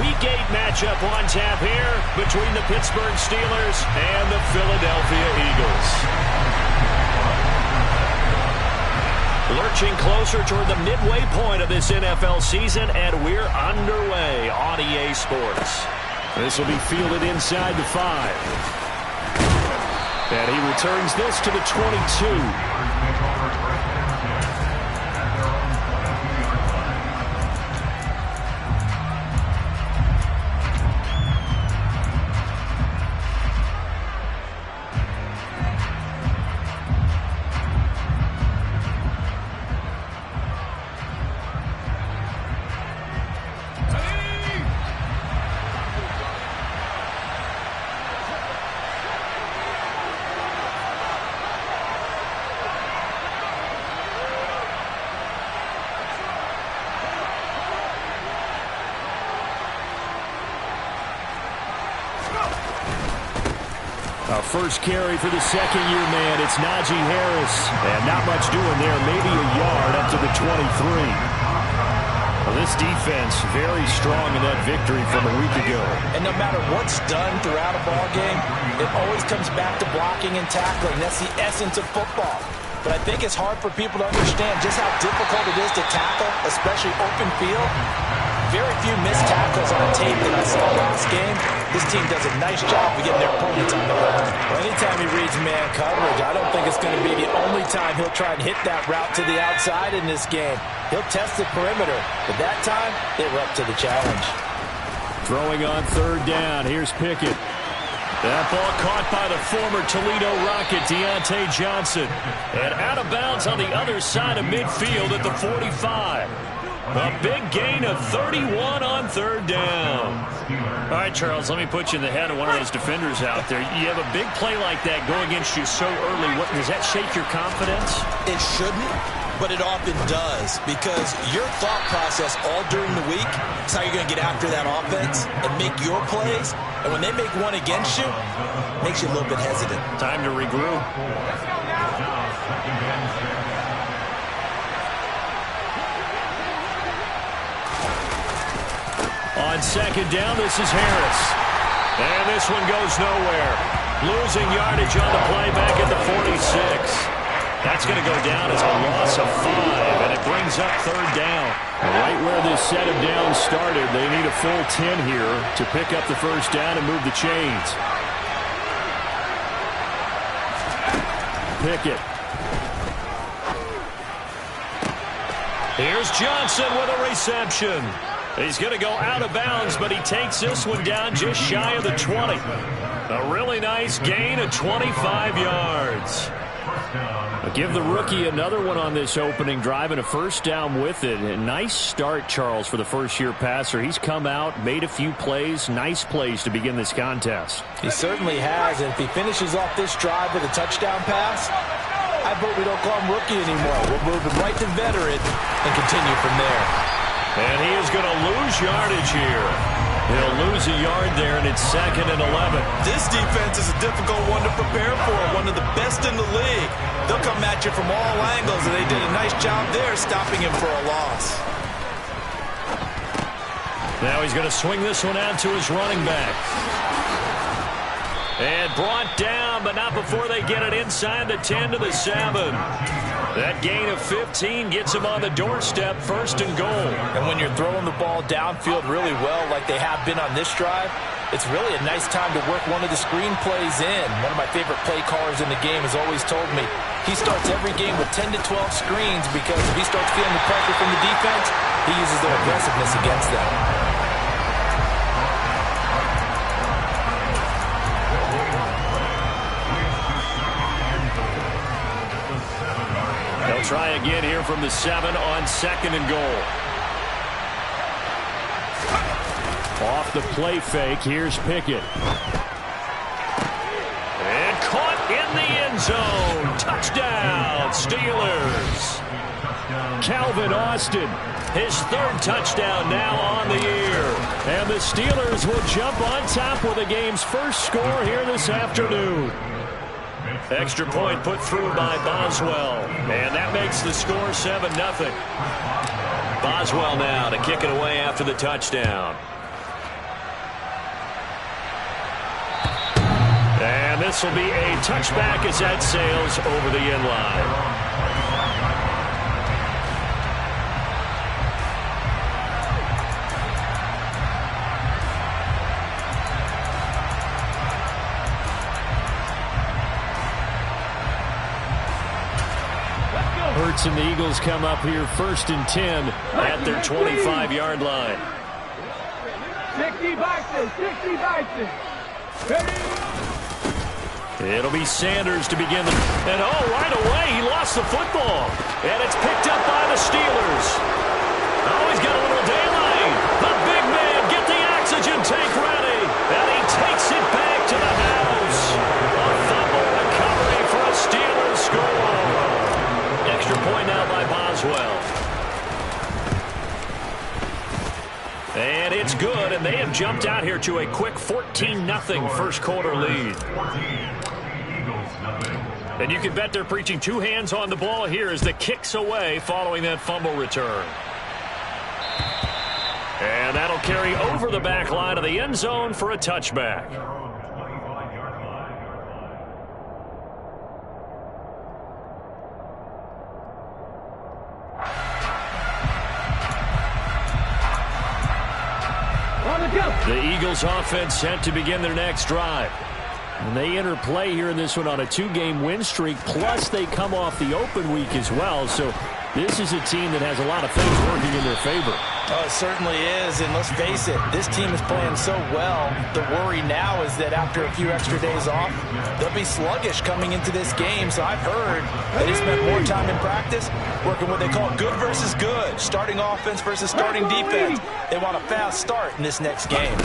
Week 8 matchup on tap here between the Pittsburgh Steelers and the Philadelphia Eagles. Lurching closer toward the midway point of this NFL season, and we're underway on EA Sports. This will be fielded inside the 5. And he returns this to the 22. First carry for the second-year man. It's Najee Harris. And not much doing there. Maybe a yard up to the 23. Well, this defense very strong in that victory from a week ago. And no matter what's done throughout a ball game, it always comes back to blocking and tackling. That's the essence of football. But I think it's hard for people to understand just how difficult it is to tackle, especially open field. Very few missed tackles on tape that I saw last game. This team does a nice job of getting their opponents on the ground. Well, anytime he reads man coverage, I don't think it's going to be the only time he'll try and hit that route to the outside in this game. He'll test the perimeter, but that time, they were up to the challenge. Throwing on third down, here's Pickett. That ball caught by the former Toledo Rocket, Deontay Johnson. And out of bounds on the other side of midfield at the 45. A big gain of 31 on third down. All right, Charles, let me put you in the head of one of those defenders out there. You have a big play like that go against you so early. Does that shake your confidence? It shouldn't, but it often does, because your thought process all during the week is how you're going to get after that offense and make your plays. And when they make one against you, it makes you a little bit hesitant. Time to regroup. On second down, this is Harris. And this one goes nowhere. Losing yardage on the play back at the 46. That's going to go down as a loss of 5, and it brings up third down. Right where this set of downs started, they need a full 10 here to pick up the first down and move the chains. Pickett. Here's Johnson with a reception. He's going to go out of bounds, but he takes this one down just shy of the 20. A really nice gain of 25 yards. I'll give the rookie another one on this opening drive and a first down with it. A nice start, Charles, for the first-year passer. He's come out, made a few plays, nice plays to begin this contest. He certainly has, and if he finishes off this drive with a touchdown pass, I vote we don't call him rookie anymore. We'll move him right to veteran and continue from there. And he is going to lose yardage here. He'll lose a yard there, and it's 2nd and 11. This defense is a difficult one to prepare for, one of the best in the league. They'll come at you from all angles, and they did a nice job there stopping him for a loss. Now he's going to swing this one out to his running back. And brought down, but not before they get it inside the 10 to the 7. That gain of 15 gets him on the doorstep, 1st and goal. And when you're throwing the ball downfield really well like they have been on this drive, it's really a nice time to work one of the screen plays in. One of my favorite play callers in the game has always told me he starts every game with 10 to 12 screens because if he starts feeling the pressure from the defense, he uses their aggressiveness against them. They'll try again here from the 7 on 2nd and goal. Off the play fake, here's Pickett. And caught in the end zone. Touchdown, Steelers. Calvin Austin, his 3rd touchdown now on the year. And the Steelers will jump on top with the game's first score here this afternoon. Extra point put through by Boswell. And that makes the score 7-0. Boswell now to kick it away after the touchdown. pass will be a touchback as that sails over the end line. Hurts and the Eagles come up here 1st and 10 at their 25-yard line. 60 boxes, 60 boxes. It'll be Sanders to begin the... And right away, he lost the football. And it's picked up by the Steelers. He's got a little daylight. The big man, get the oxygen tank ready. And he takes it back to the house. A fumble recovery for a Steelers score. Extra point now by Boswell. And it's good, and they have jumped out here to a quick 14-0 first quarter lead. And you can bet they're preaching 2 hands on the ball here as the kick's away following that fumble return. And that'll carry over the back line of the end zone for a touchback. The Eagles offense set to begin their next drive. And they enter play here in this one on a 2-game win streak, plus they come off the open week as well. So this is a team that has a lot of things working in their favor. Oh, it certainly is, and let's face it, this team is playing so well. The worry now is that after a few extra days off, they'll be sluggish coming into this game. So I've heard that they spent more time in practice working what they call good versus good, starting offense versus starting defense. They want a fast start in this next game.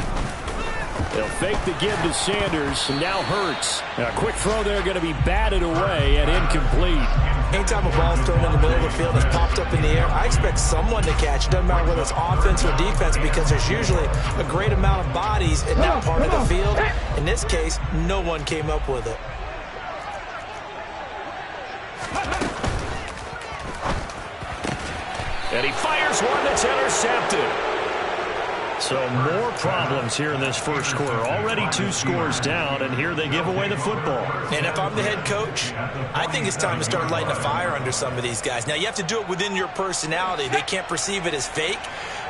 They'll fake the give to Sanders, and now Hurts. A quick throw there going to be batted away and incomplete. Anytime a ball's thrown in the middle of the field, it's popped up in the air, I expect someone to catch. It doesn't matter whether it's offense or defense, because there's usually a great amount of bodies in that part of the field. In this case, no one came up with it. And he fires one that's intercepted. So more problems here in this first quarter. Already 2 scores down, and here they give away the football. And if I'm the head coach, I think it's time to start lighting a fire under some of these guys. Now, you have to do it within your personality. They can't perceive it as fake.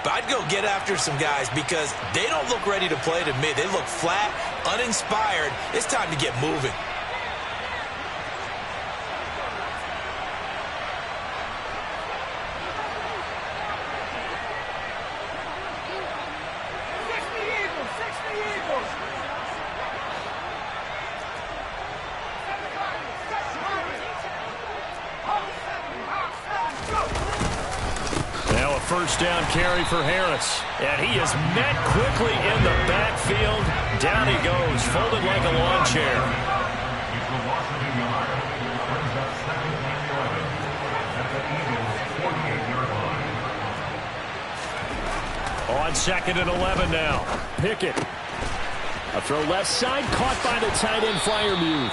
But I'd go get after some guys because they don't look ready to play to me. They look flat, uninspired. It's time to get moving. First down carry for Harris. And he is met quickly in the backfield. Down he goes, folded like a lawn chair. On 2nd and 11 now. Pickett. A throw left side, caught by the tight end Freiermuth.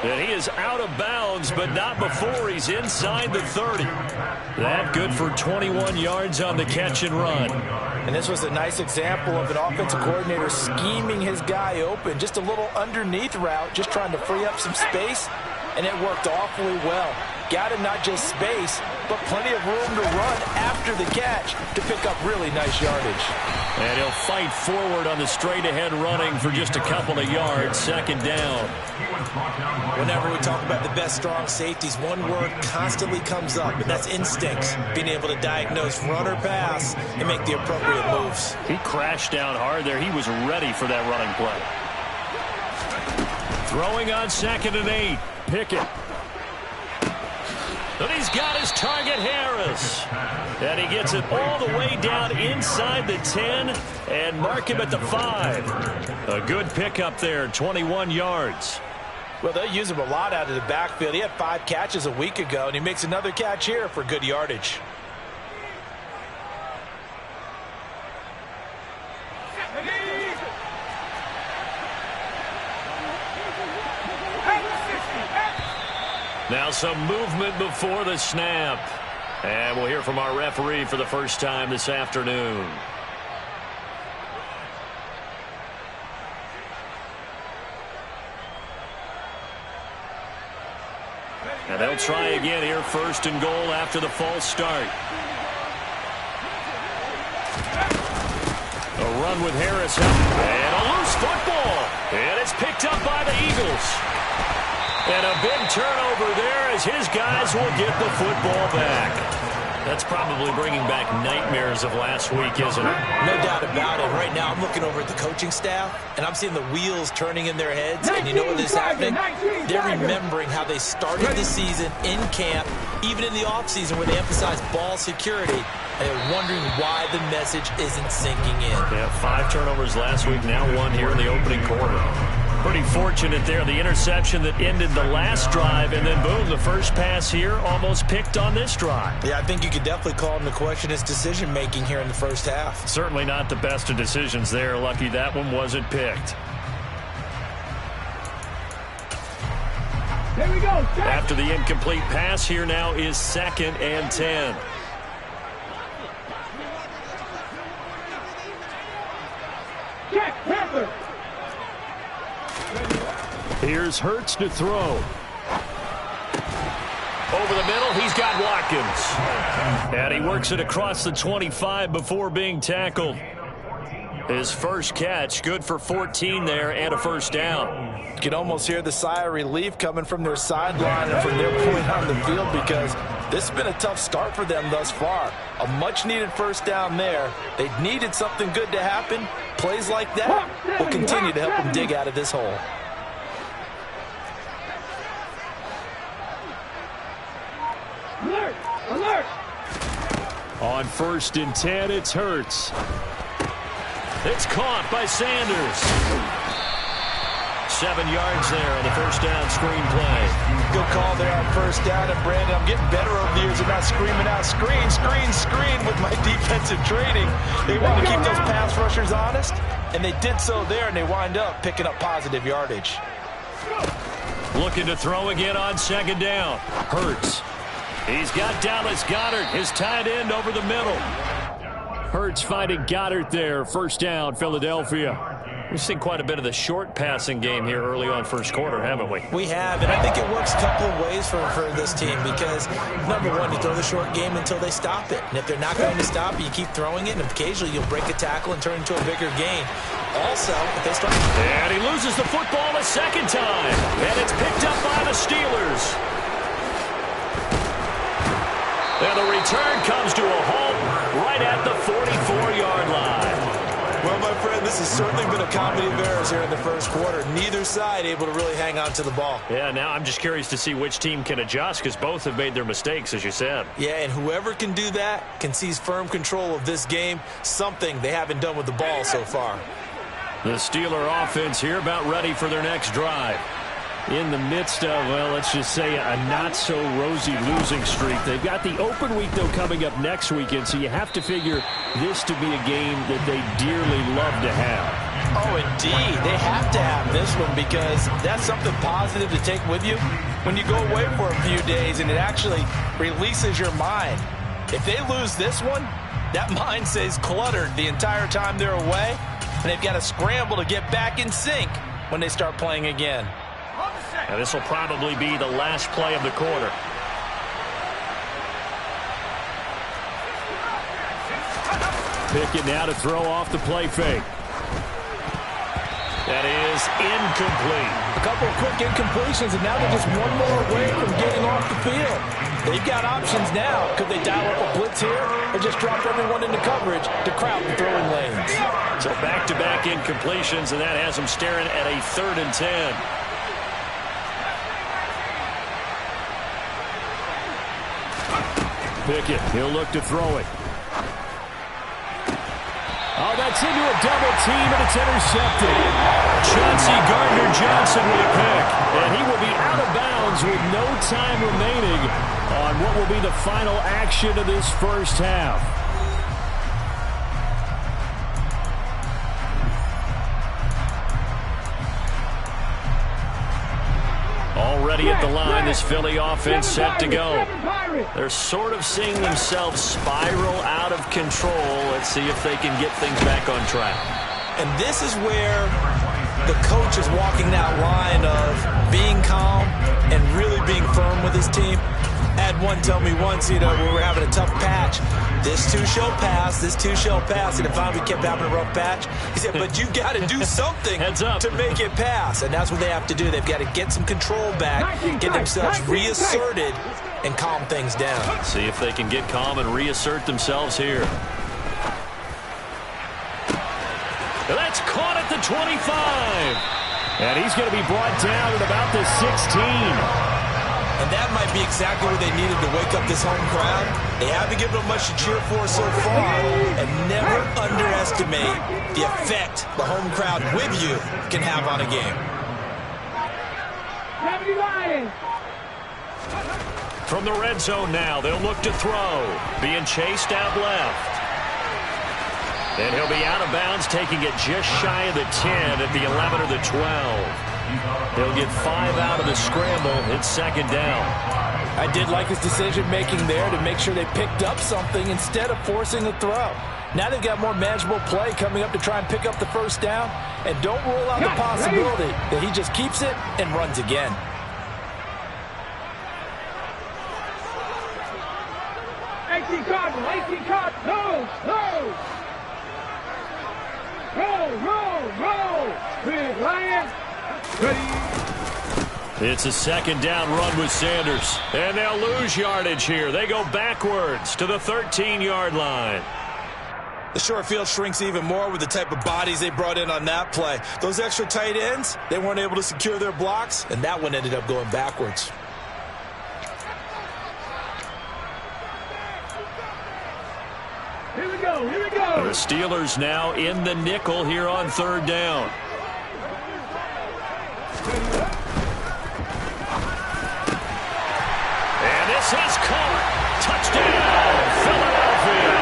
And he is out of bounds, but not before he's inside the 30. That good for 21 yards on the catch and run. And this was a nice example of an offensive coordinator scheming his guy open. Just a little underneath route, just trying to free up some space, and it worked awfully well. Got him not just space, but plenty of room to run after the catch to pick up really nice yardage. And he'll fight forward on the straight-ahead running for just a couple of yards. 2nd down. Whenever we talk about the best strong safeties, one word constantly comes up, and that's instincts. Being able to diagnose run or pass and make the appropriate moves. He crashed down hard there. He was ready for that running play. Throwing on 2nd and 8. Pickett. And he's got his target, Harris. And he gets it all the way down inside the 10 and mark him at the 5. A good pickup there, 21 yards. Well, they use him a lot out of the backfield. He had 5 catches a week ago, and he makes another catch here for good yardage. Now some movement before the snap. And we'll hear from our referee for the first time this afternoon. And they'll try again here, first and goal after the false start. A run with Harris. And a loose football. And it's picked up by the Eagles. And a big turnover there as his guys will get the football back. That's probably bringing back nightmares of last week, isn't it? No doubt about it. Right now I'm looking over at the coaching staff, and I'm seeing the wheels turning in their heads. And you know what is happening? They're remembering how they started the season in camp, even in the offseason where they emphasized ball security. And they're wondering why the message isn't sinking in. Yeah, 5 turnovers last week, now 1 here in the opening quarter. Pretty fortunate there. The interception that ended the last drive, and then boom, the first pass here almost picked on this drive. Yeah, I think you could definitely call into question his decision-making here in the first half. Certainly not the best of decisions there. Lucky that one wasn't picked. Here we go. After the incomplete pass, here now is 2nd and 10. Check, Panther. Here's Hurts to throw. Over the middle, he's got Watkins. And he works it across the 25 before being tackled. His first catch, good for 14 there and a first down. You can almost hear the sigh of relief coming from their sideline and from their point on the field because this has been a tough start for them thus far. A much-needed first down there. They needed something good to happen. Plays like that will continue to help them dig out of this hole. Alert! Alert! On 1st and 10, it's Hurts. It's caught by Sanders. 7 yards there on the first down screen play. Good call there on first down. And Brandon, I'm getting better over the years of not screaming out screen, screen, screen with my defensive training. They want to keep those pass rushers honest, and they did so there, and they wind up picking up positive yardage. Looking to throw again on 2nd down. Hurts. He's got Dallas Goedert, his tight end, over the middle. Hurts finding Goedert there. First down, Philadelphia. We've seen quite a bit of the short passing game here early on first quarter, haven't we? We have, and I think it works a couple of ways for this team because, number one, you throw the short game until they stop it. And if they're not going to stop it, you keep throwing it, and occasionally you'll break a tackle and turn into a bigger gain. Also, if they start... And he loses the football a second time. And it's picked up by the Steelers. And the return comes to a halt right at the 44-yard line. Well, my friend, this has certainly been a comedy of errors here in the first quarter. Neither side able to really hang on to the ball. Yeah, now I'm just curious to see which team can adjust because both have made their mistakes, as you said. Yeah, and whoever can do that can seize firm control of this game, something they haven't done with the ball so far. The Steeler offense here about ready for their next drive. In the midst of, well, let's just say a not-so-rosy losing streak. They've got the open week, though, coming up next weekend, so you have to figure this to be a game that they dearly love to have. Oh, indeed. They have to have this one because that's something positive to take with you when you go away for a few days, and it actually releases your mind. If they lose this one, that mind stays cluttered the entire time they're away, and they've got to scramble to get back in sync when they start playing again. Now, this will probably be the last play of the quarter. Pickett now to throw off the play fake. That is incomplete. A couple of quick incompletions, and now they're just one more away from getting off the field. They've got options now. Could they dial up a blitz here or just drop everyone into coverage to crowd the throwing lanes? So back-to-back incompletions, and that has them staring at a 3rd and 10. Pickett, he'll look to throw it. Oh, that's into a double team, and it's intercepted. Chauncey Gardner-Johnson with a pick. And he will be out of bounds with no time remaining on what will be the final action of this first half. Already at the line, this Philly offense set to go. They're sort of seeing themselves spiral out of control. Let's see if they can get things back on track. And this is where the coach is walking that line of being calm and really being firm with his team. I had one tell me once, when we were having a tough patch, this too shall pass, this too shall pass. And if finally we kept having a rough patch, he said, but you got to do something to make it pass. And that's what they have to do. They've got to get some control back, get themselves reasserted, and calm things down. See if they can get calm and reassert themselves here. That's caught at the 25. And he's going to be brought down at about the 16. And that might be exactly what they needed to wake up this home crowd. They haven't given them much to cheer for so far. And never underestimate the effect the home crowd with you can have on a game. From the red zone now, they'll look to throw. Being chased out left. And he'll be out of bounds, taking it just shy of the 10 at the 11 or the 12. He'll get 5 out of the scramble. It's second down. I did like his decision-making there to make sure they picked up something instead of forcing a throw. Now they've got more manageable play coming up to try and pick up the first down. And don't rule out the possibility that he just keeps it and runs again. Roll. Big Lions. It's a second down run with Sanders. And they'll lose yardage here. They go backwards to the 13-yard line. The short field shrinks even more with the type of bodies they brought in on that play. Those extra tight ends, they weren't able to secure their blocks, and that one ended up going backwards. Here we go. The Steelers now in the nickel here on third down. And this is caught. Touchdown, Philadelphia.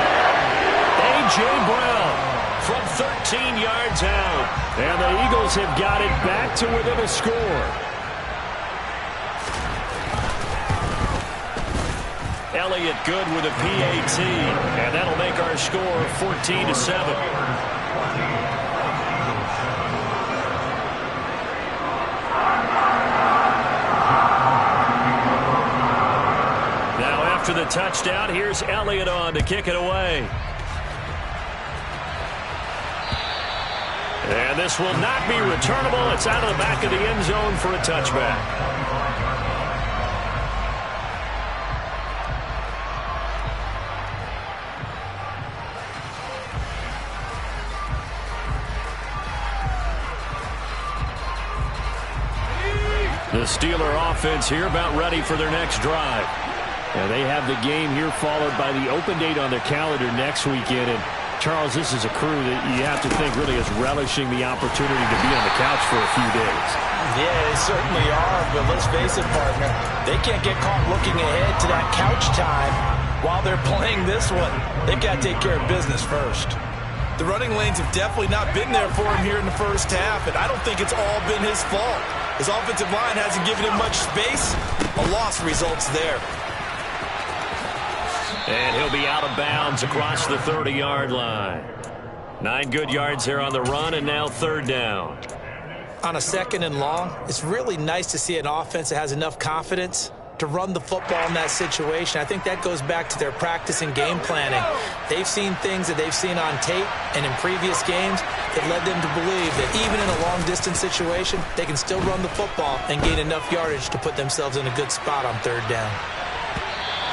A.J. Brown from 13 yards out. And the Eagles have got it back to within a score. Elliott good with a PAT. And that'll make our score 14-7. After the touchdown, here's Elliott on to kick it away. And this will not be returnable. It's out of the back of the end zone for a touchback. The Steeler offense here about ready for their next drive. Now they have the game here followed by the open date on their calendar next weekend. And Charles, this is a crew that you have to think really is relishing the opportunity to be on the couch for a few days. Yeah, they certainly are, but let's face it, partner. They can't get caught looking ahead to that couch time while they're playing this one. They've got to take care of business first. The running lanes have definitely not been there for him here in the first half, and I don't think it's all been his fault. His offensive line hasn't given him much space. A loss results there. And he'll be out of bounds across the 30-yard line. 9 good yards there on the run, and now third down. On a second and long, it's really nice to see an offense that has enough confidence to run the football in that situation. I think that goes back to their practice and game planning. They've seen things that they've seen on tape and in previous games that led them to believe that even in a long-distance situation, they can still run the football and gain enough yardage to put themselves in a good spot on third down.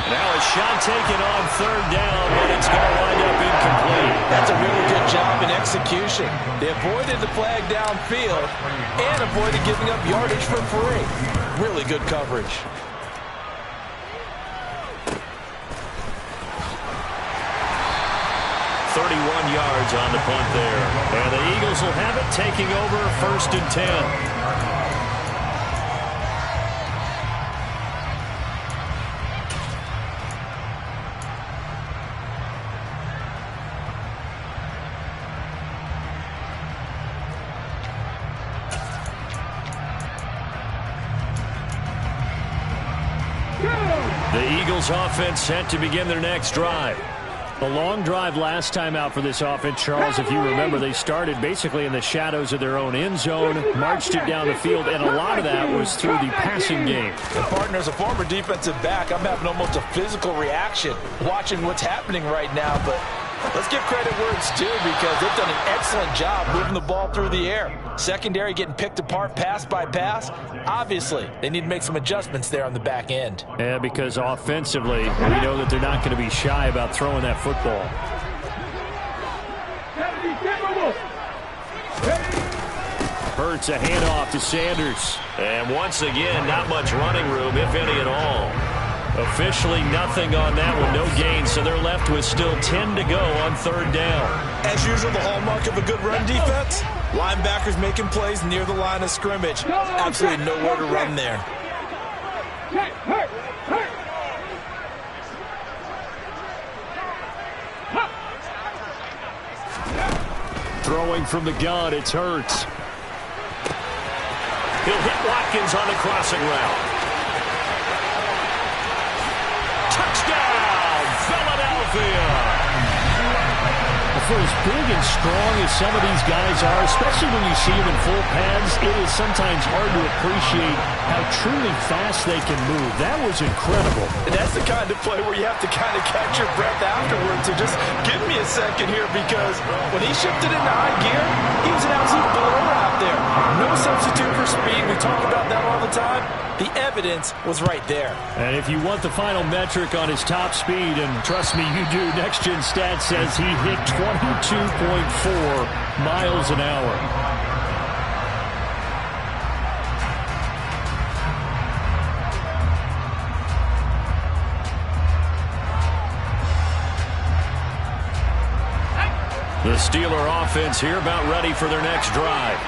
Now a shot taken on third down, but it's going to wind up incomplete. That's a really good job in execution. They avoided the flag downfield and avoided giving up yardage for free. Really good coverage. Yards on the punt there. And the Eagles will have it, taking over first and 10. The Eagles offense set to begin their next drive. The long drive last time out for this offense, Charles, if you remember, they started basically in the shadows of their own end zone, marched it down the field, and a lot of that was through the passing game. And partner, as a former defensive back, I'm having almost a physical reaction watching what's happening right now, but let's give credit where it's due because they've done an excellent job moving the ball through the air. Secondary getting picked apart pass by pass. Obviously, they need to make some adjustments there on the back end. Yeah, because offensively, we know that they're not going to be shy about throwing that football. Hurts a handoff to Sanders. And once again, not much running room, if any at all. Officially nothing on that one, no gain, so they're left with still 10 to go on third down. As usual, the hallmark of a good run defense, linebackers making plays near the line of scrimmage. Absolutely nowhere to run there. Throwing from the gun, it's Hurts. He'll hit Watkins on the crossing route. Touchdown, Philadelphia! For as big and strong as some of these guys are, especially when you see them in full pads, it is sometimes hard to appreciate how truly fast they can move. That was incredible. And that's the kind of play where you have to kind of catch your breath afterwards. So just give me a second here because when he shifted into high gear, he was an absolute blower out there. No substitute for speed. We talk about that all the time. The evidence was right there. And if you want the final metric on his top speed, and trust me, you do, Next Gen Stats says he hit 22.4 miles an hour. The Steeler offense here about ready for their next drive.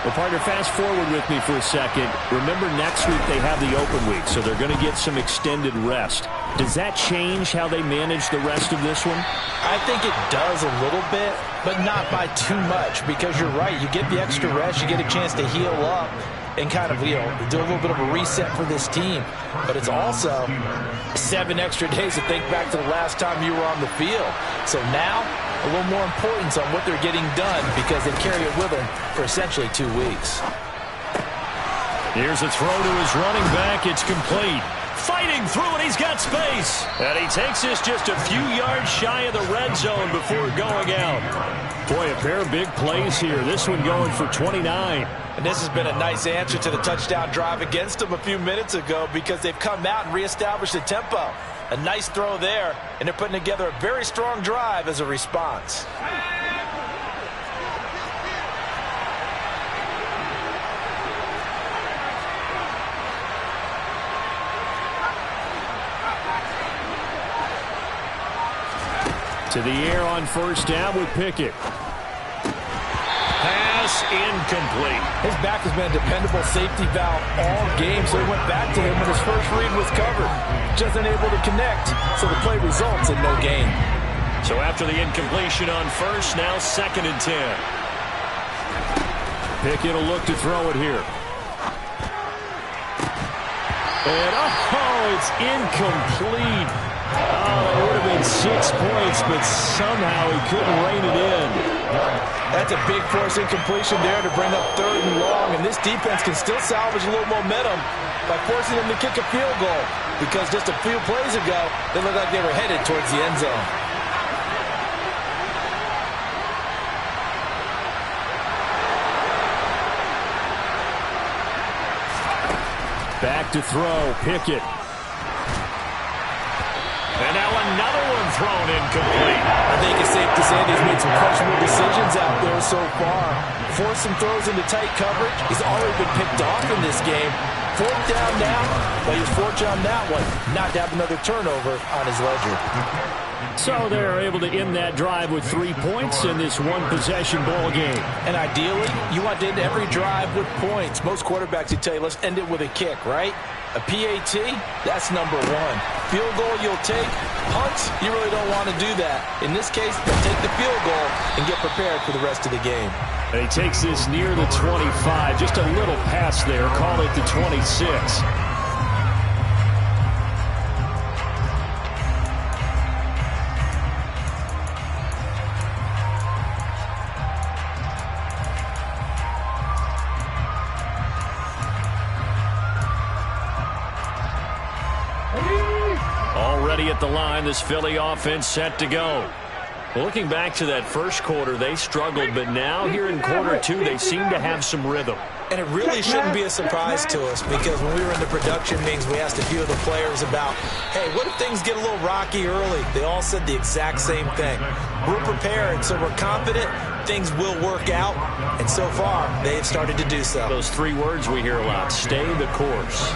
Well, partner, fast forward with me for a second. Remember, next week they have the open week, so they're going to get some extended rest. Does that change how they manage the rest of this one? I think it does a little bit, but not by too much because you're right. You get the extra rest. You get a chance to heal up and kind of, do a little bit of a reset for this team. But it's also 7 extra days to think back to the last time you were on the field. So now, a little more importance on what they're getting done because they carry it with them for essentially 2 weeks. Here's a throw to his running back. It's complete. Fighting through it, he's got space. And he takes this just a few yards shy of the red zone before going out. Boy, a pair of big plays here. This one going for 29. And this has been a nice answer to the touchdown drive against them a few minutes ago because they've come out and reestablished the tempo. A nice throw there, and they're putting together a very strong drive as a response. To the air on first down with Pickett. Pass incomplete. His back has been a dependable safety valve all game, so he went back to him when his first read was covered. Just unable to connect, so the play results in no gain. So after the incompletion on first, now 2nd and 10. Pickett will look to throw it here. And, it's incomplete. Oh, it would have been 6 points, but somehow he couldn't rein it in. That's a big force incompletion there to bring up 3rd and long, and this defense can still salvage a little momentum by forcing them to kick a field goal because just a few plays ago, they looked like they were headed towards the end zone. Back to throw, Pickett. And now another one thrown incomplete. I think it's safe to say he's made some questionable decisions out there so far. Forced some throws into tight coverage. He's already been picked off in this game. 4th down now, but he's fortunate on that one not to have another turnover on his ledger. So they're able to end that drive with 3 points in this one-possession ball game. And ideally, you want to end every drive with points. Most quarterbacks would tell you, let's end it with a kick, right? A PAT, that's number 1. Field goal you'll take. Punts, you really don't want to do that. In this case, they'll take the field goal and get prepared for the rest of the game. And he takes this near the 25. Just a little pass there. Call it the 26. ready at the line. This Philly offense set to go. Looking back to that first quarter, they struggled, but now here in quarter two, they seem to have some rhythm. And it really shouldn't be a surprise to us, because when we were in the production meetings, we asked a few of the players about, hey, what if things get a little rocky early? They all said the exact same thing. We're prepared, so we're confident things will work out, and so far, they've started to do so. Those three words we hear a lot: stay the course.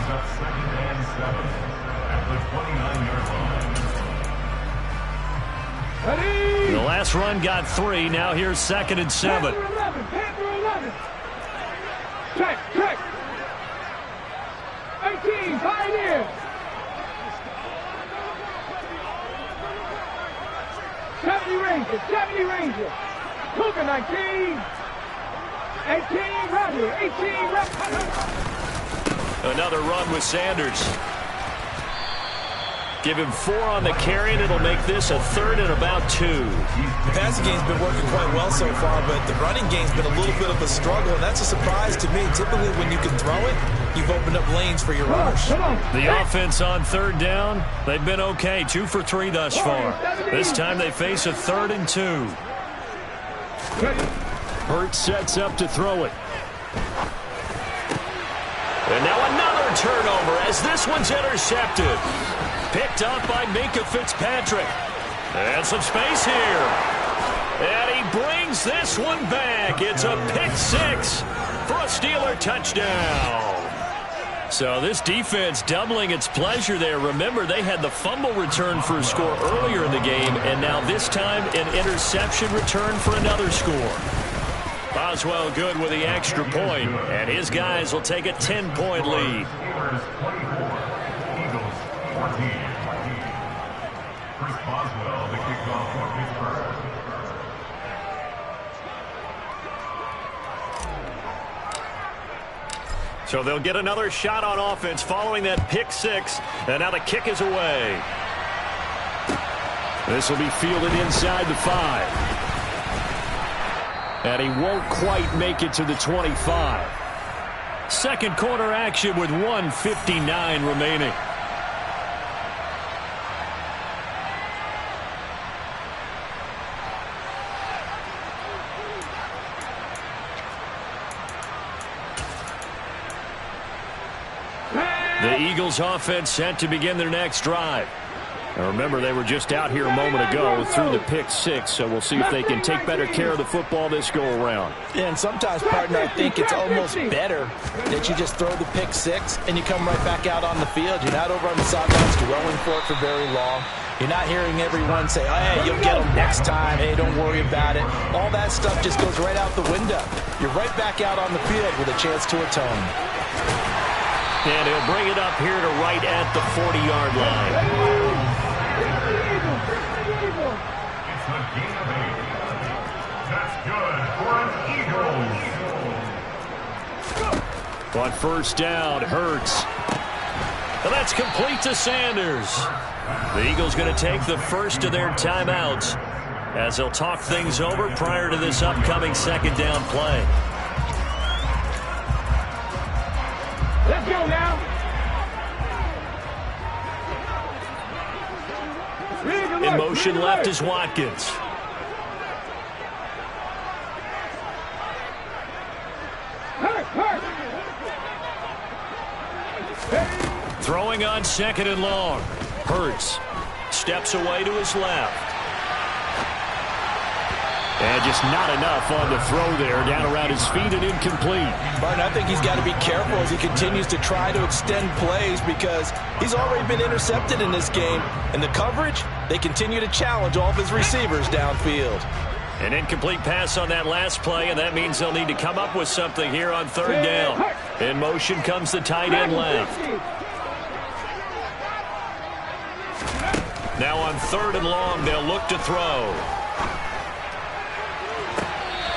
The last run got 3. Now here's 2nd and 7. Check. 18, Pioneer. 70 Rangers. Cougar 19. 18, Roger. 18, Roger. Another run with Sanders. Give him 4 on the carry, and it'll make this a 3rd and about 2. The passing game's been working quite well so far, but the running game's been a little bit of a struggle, and that's a surprise to me. Typically, when you can throw it, you've opened up lanes for your runners. The offense on 3rd down, they've been okay. 2 for 3 thus far. This time they face a 3rd and 2. Hurts sets up to throw it. And now another turnover as this one's intercepted. Picked up by Minkah Fitzpatrick. And some space here. And he brings this one back. It's a pick 6 for a Steeler touchdown. So this defense doubling its pleasure there. Remember, they had the fumble return for a score earlier in the game, and now this time an interception return for another score. Boswell good with the extra point, and his guys will take a 10-point lead. So they'll get another shot on offense following that pick 6, and now the kick is away. This will be fielded inside the 5. And he won't quite make it to the 25. Second quarter action with 1:59 remaining. The Eagles offense set to begin their next drive. And remember, they were just out here a moment ago through the pick 6, so we'll see if they can take better care of the football this go-around. Yeah, and sometimes, partner, I think it's almost better that you just throw the pick 6 and you come right back out on the field. You're not over on the sidelines dwelling for it for very long. You're not hearing everyone say, oh, hey, you'll get them next time. Hey, don't worry about it. All that stuff just goes right out the window. You're right back out on the field with a chance to atone. And he'll bring it up here to right at the 40-yard line. On first down, Hurts. And that's complete to Sanders. The Eagles going to take the first of their timeouts as they'll talk things over prior to this upcoming second down play. Let's go now. In motion left is Watkins. Throwing on 2nd and long. Hurts steps away to his left. And just not enough on the throw there. Down around his feet and incomplete. Martin, I think he's got to be careful as he continues to try to extend plays because he's already been intercepted in this game. And the coverage, they continue to challenge all of his receivers downfield. An incomplete pass on that last play, and that means they'll need to come up with something here on 3rd down. In motion comes the tight end left. Now on 3rd and long, they'll look to throw.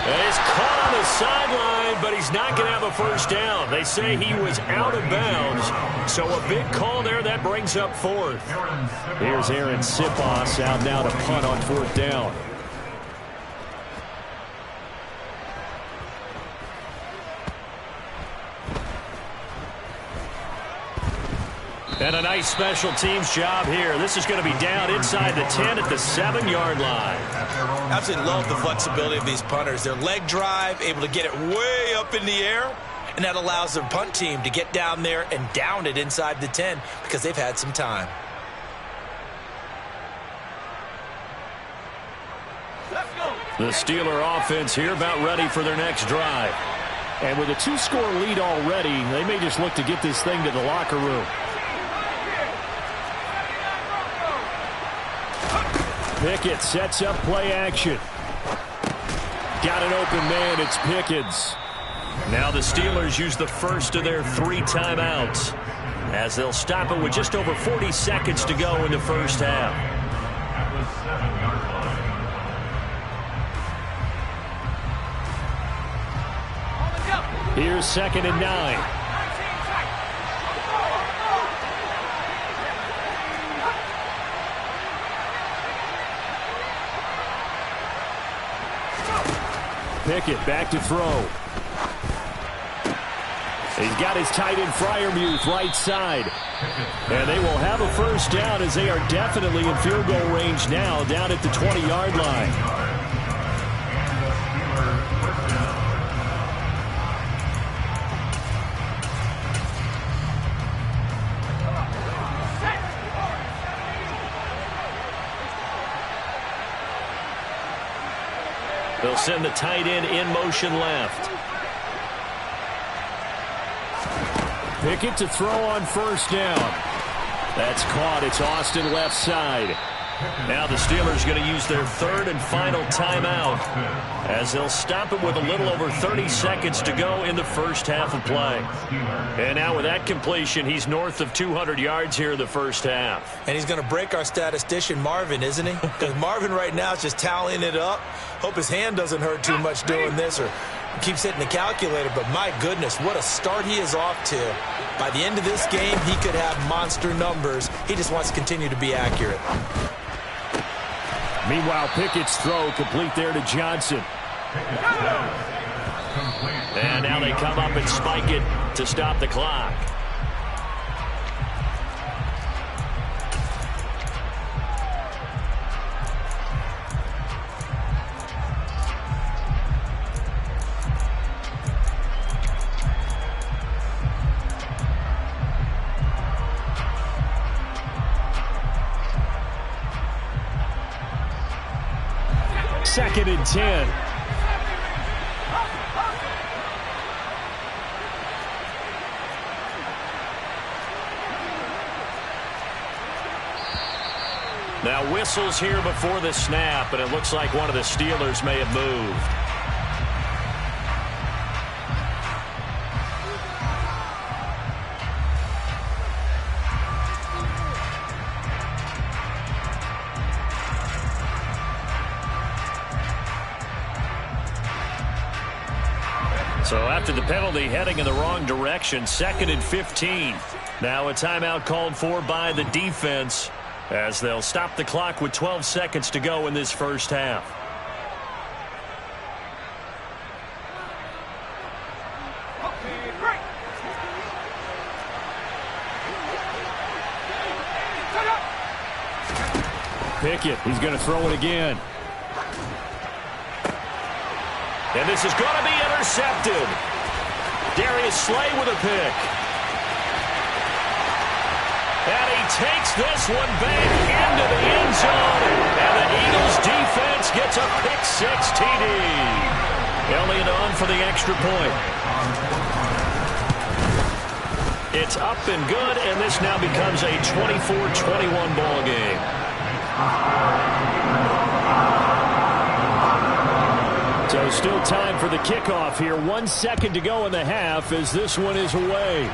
And he's caught on the sideline, but he's not going to have a first down. They say he was out of bounds, so a big call there that brings up 4th. Here's Aaron Sipos out now to punt on 4th down. And a nice special teams job here. This is going to be down inside the 10 at the 7-yard line. Absolutely love the flexibility of these punters. Their leg drive, able to get it way up in the air, and that allows their punt team to get down there and down it inside the 10 because they've had some time. The Steeler offense here about ready for their next drive. And with a 2-score lead already, they may just look to get this thing to the locker room. Pickett sets up play action. Got an open man. It's Pickens. Now the Steelers use the first of their 3 timeouts as they'll stop it with just over 40 seconds to go in the first half. Here's 2nd and 9. Pickett back to throw. He's got his tight end Freiermuth right side. And they will have a first down as they are definitely in field goal range now down at the 20-yard line. They'll send the tight end in motion left. Pickett to throw on first down. That's caught. It's Austin left side. Now the Steelers going to use their 3rd and final timeout as they'll stop it with a little over 30 seconds to go in the first half of play. And now with that completion, he's north of 200 yards here in the first half. And he's going to break our statistician Marvin, isn't he? Because Marvin right now is just tallying it up. Hope his hand doesn't hurt too much doing this or keeps hitting the calculator. But my goodness, what a start he is off to. By the end of this game, he could have monster numbers. He just wants to continue to be accurate. Meanwhile, Pickett's throw complete there to Johnson. And now they come up and spike it to stop the clock. Second and 10. Now whistles here before the snap, and it looks like one of the Steelers may have moved. So after the penalty, heading in the wrong direction, 2nd and 15. Now a timeout called for by the defense as they'll stop the clock with 12 seconds to go in this first half. Pickett, he's going to throw it again. And this is going to be intercepted. Darius Slay with a pick. And he takes this one back into the end zone. And the Eagles defense gets a pick-6 TD. Elliott on for the extra point. It's up and good, and this now becomes a 24-21 ball game. So still time for the kickoff here. 1 second to go in the half as this one is away.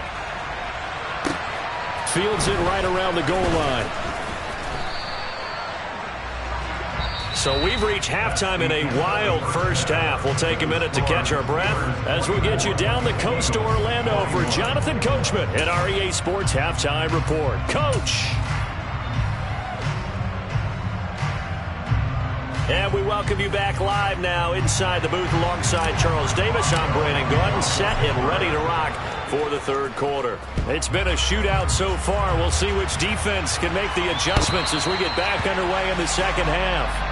Fields it right around the goal line. So we've reached halftime in a wild first half. We'll take a minute to catch our breath as we get you down the coast to Orlando for Jonathan Coachman at our EA Sports Halftime Report. Coach. And we welcome you back live now inside the booth alongside Charles Davis. I'm Brandon Gordon, set and ready to rock for the third quarter. It's been a shootout so far. We'll see which defense can make the adjustments as we get back underway in the second half.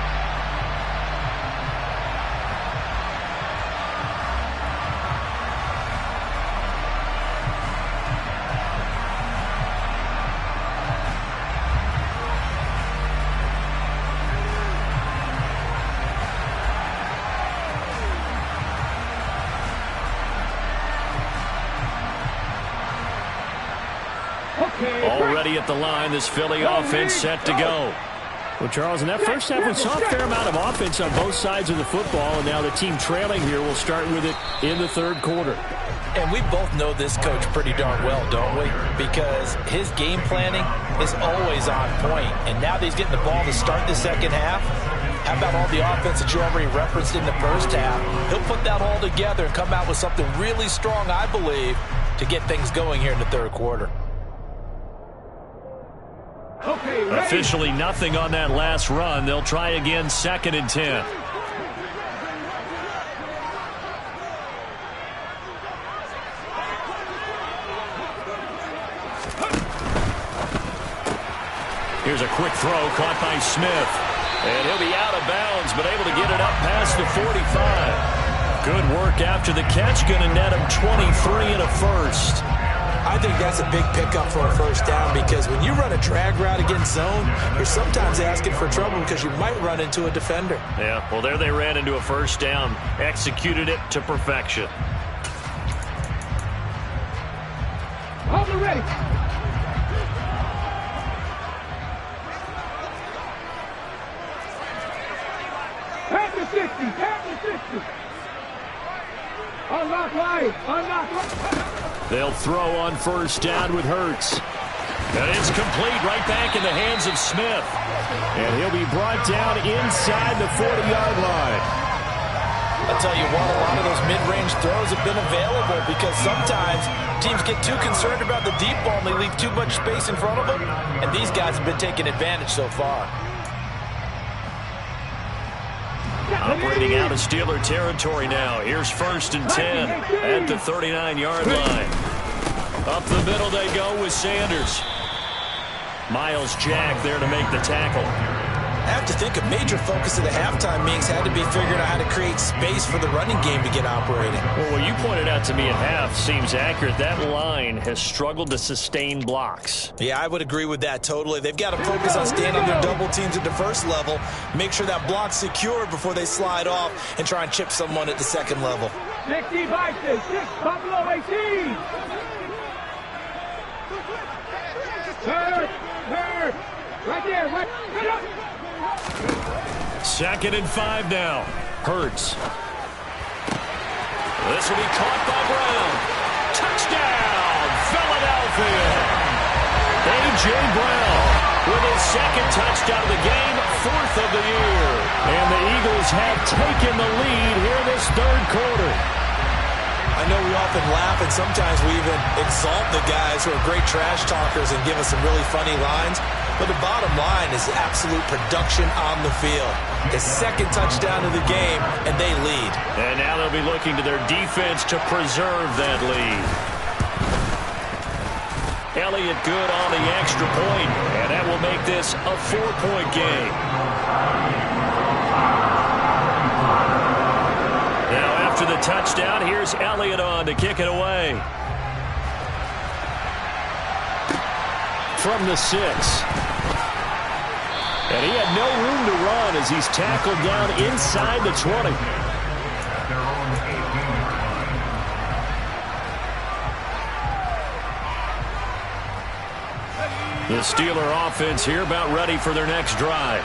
Already at the line, this Philly offense set to go. Well, Charles, in that first half, we saw a fair amount of offense on both sides of the football, and now the team trailing here will start with it in the third quarter. And we both know this coach pretty darn well, don't we? Because his game planning is always on point. And now that he's getting the ball to start the second half, how about all the offense that you already referenced in the first half? He'll put that all together and come out with something really strong, I believe, to get things going here in the third quarter. Officially nothing on that last run. They'll try again, 2nd and 10. Here's a quick throw caught by Smith. And he'll be out of bounds, but able to get it up past the 45. Good work after the catch. Going to net him 23 and a first. I think that's a big pickup for a first down because when you run a drag route against zone, you're sometimes asking for trouble because you might run into a defender. Yeah, well, there they ran into a first down. Executed it to perfection. Hold it ready. Pass the 60. Pass the 60. Unlock line. Unlock line. They'll throw on first down with Hurts. And it's complete right back in the hands of Smith. And he'll be brought down inside the 40-yard line. I'll tell you what, a lot of those mid-range throws have been available because sometimes teams get too concerned about the deep ball and they leave too much space in front of them. And these guys have been taking advantage so far. Operating out of Steeler territory now. Here's 1st and 10 at the 39-yard line. Up the middle they go with Sanders. Miles Jack there to make the tackle. I have to think a major focus of the halftime meetings had to be figuring out how to create space for the running game to get operating. Well, what you pointed out to me at half seems accurate. That line has struggled to sustain blocks. Yeah, I would agree with that totally. They've got to focus on staying on their double teams at the first level, make sure that block's secured before they slide off and try and chip someone at the second level. 60 Vikings, 6 Buffalo 18. Third, right there, right up. 2nd and 5 now. Hurts. This will be caught by Brown. Touchdown, Philadelphia. A.J. Brown with his 2nd touchdown of the game, 4th of the year. And the Eagles have taken the lead here in this third quarter. I know we often laugh and sometimes we even exalt the guys who are great trash talkers and give us some really funny lines. But the bottom line is absolute production on the field. His 2nd touchdown of the game, and they lead. And now they'll be looking to their defense to preserve that lead. Elliott good on the extra point, and that will make this a 4-point game. Now after the touchdown, here's Elliott on to kick it away. From the 6. And he had no room to run as he's tackled down inside the 20. The Steeler offense here about ready for their next drive.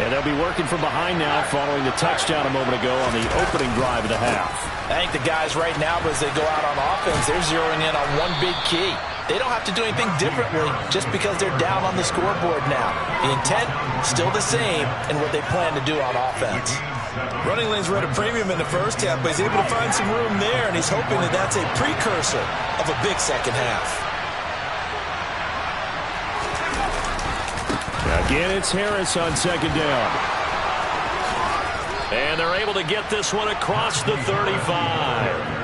And they'll be working from behind now following the touchdown a moment ago on the opening drive of the half. I think the guys right now, as they go out on offense, they're zeroing in on one big key. They don't have to do anything differently just because they're down on the scoreboard now. The intent, still the same, and what they plan to do on offense. Running lanes were at a premium in the first half, but he's able to find some room there, and he's hoping that that's a precursor of a big second half. Again, it's Harris on 2nd down. And they're able to get this one across the 35.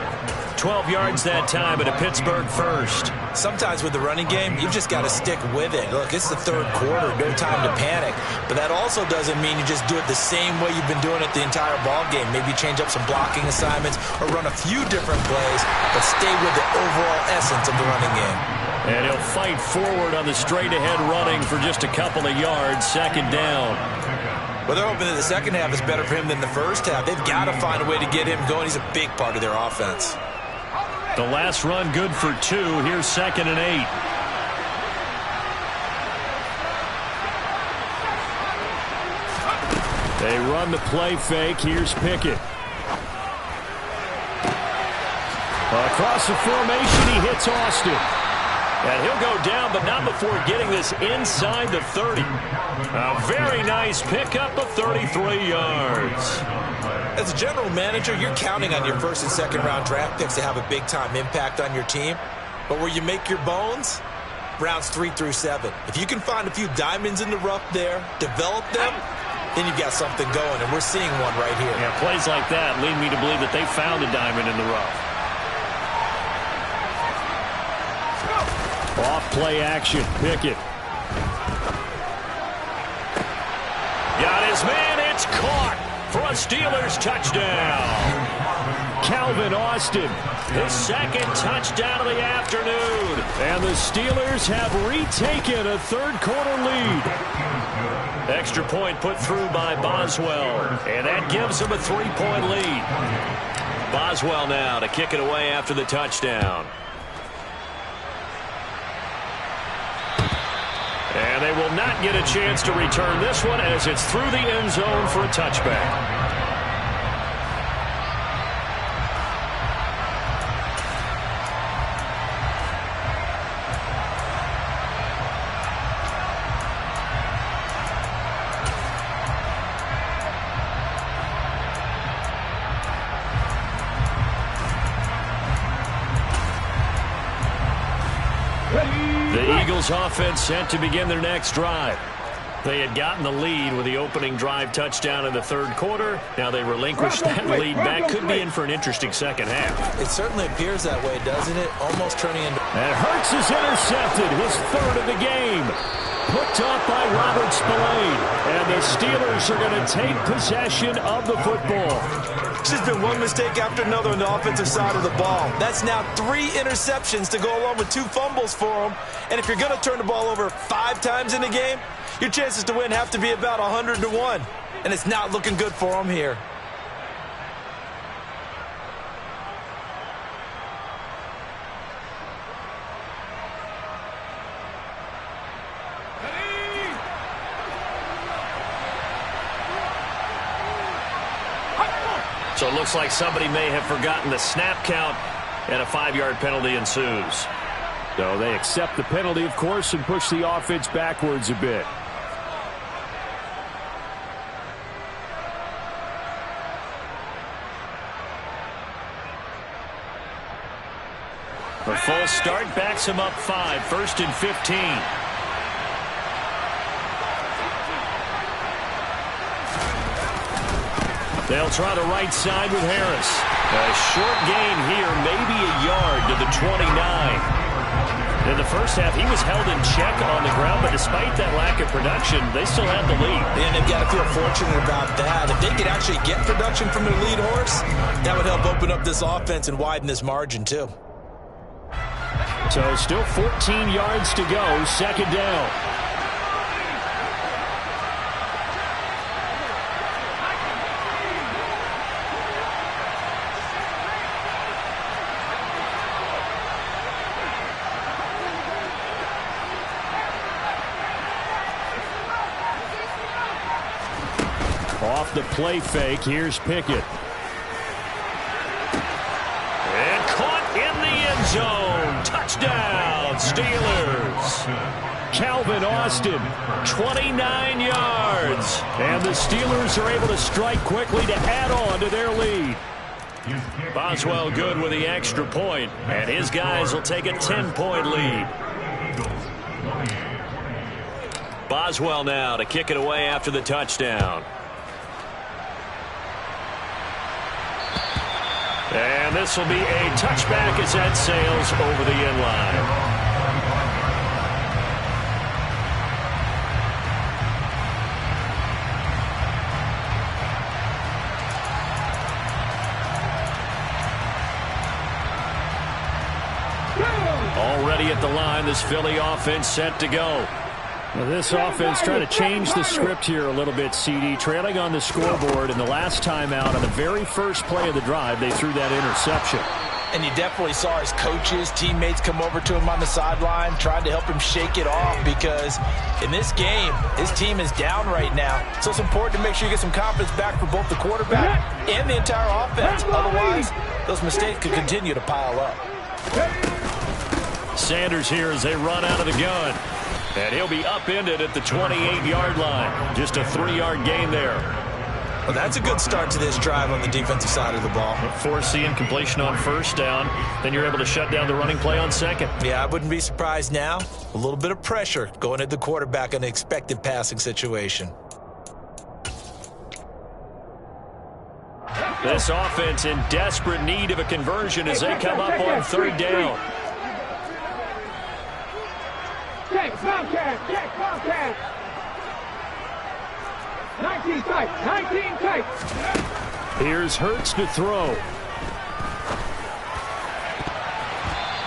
12 yards that time, and a Pittsburgh first. Sometimes with the running game, you've just got to stick with it. Look, it's the third quarter, no time to panic. But that also doesn't mean you just do it the same way you've been doing it the entire ball game. Maybe change up some blocking assignments or run a few different plays, but stay with the overall essence of the running game. And he'll fight forward on the straight-ahead running for just a couple of yards, second down. Well, they're hoping that the second half is better for him than the first half. They've got to find a way to get him going. He's a big part of their offense. The last run good for 2. Here's 2nd and 8. They run the play fake. Here's Pickett. Across the formation, he hits Austin. And he'll go down, but not before getting this inside the 30. A very nice pickup of 33 yards. As a general manager, you're counting on your first and second round draft picks to have a big-time impact on your team. But where you make your bones, rounds 3 through 7. If you can find a few diamonds in the rough there, develop them, then you've got something going, and we're seeing one right here. Yeah, plays like that lead me to believe that they found a diamond in the rough. Off play action, Pickett. Got his man, it's caught for a Steelers touchdown. Calvin Austin, his second touchdown of the afternoon. And the Steelers have retaken a third-quarter lead. Extra point put through by Boswell, and that gives them a 3-point lead. Boswell now to kick it away after the touchdown. And they will not get a chance to return this one as it's through the end zone for a touchback. The Eagles offense set to begin their next drive. They had gotten the lead with the opening drive touchdown in the third quarter. Now they relinquished that lead back. Could be in for an interesting second half. It certainly appears that way, doesn't it? Almost turning into... And Hurts is intercepted, his third of the game. Picked up by Robert Spillane. And the Steelers are going to take possession of the football. It's just been one mistake after another on the offensive side of the ball. That's now 3 interceptions to go along with 2 fumbles for them. And if you're going to turn the ball over 5 times in the game, your chances to win have to be about 100 to 1. And it's not looking good for them here. So it looks like somebody may have forgotten the snap count, and a 5-yard penalty ensues. So they accept the penalty, of course, and push the offense backwards a bit. A full start backs him up 5, 1st and 15. They'll try the right side with Harris. A short gain here, maybe a yard to the 29. In the first half, he was held in check on the ground, but despite that lack of production, they still have the lead. And they've got to feel fortunate about that. If they could actually get production from their lead horse, that would help open up this offense and widen this margin, too. So still 14 yards to go, second down. Off the play fake, here's Pickett. And caught in the end zone. Touchdown, Steelers. Calvin Austin, 29 yards. And the Steelers are able to strike quickly to add on to their lead. Boswell good with the extra point, and his guys will take a 10-point lead. Boswell now to kick it away after the touchdown. And this will be a touchback as that sails over the end line. Already at the line, this Philly offense set to go. Well, this offense trying to change the script here a little bit, CD. Trailing on the scoreboard, and the last time out on the very first play of the drive, they threw that interception. And you definitely saw his coaches, teammates come over to him on the sideline, trying to help him shake it off, because in this game, his team is down right now. So it's important to make sure you get some confidence back for both the quarterback and the entire offense. Otherwise, those mistakes could continue to pile up. Sanders here as they run out of the gun. And he'll be upended at the 28-yard line. Just a 3-yard gain there. Well, that's a good start to this drive on the defensive side of the ball. Forcing incompletion on first down. Then you're able to shut down the running play on second. Yeah, I wouldn't be surprised now. A little bit of pressure going at the quarterback in an expected passing situation. This offense in desperate need of a conversion as they come up on third down. Check, Bobcat. 19 tight. Here's Hurts to throw.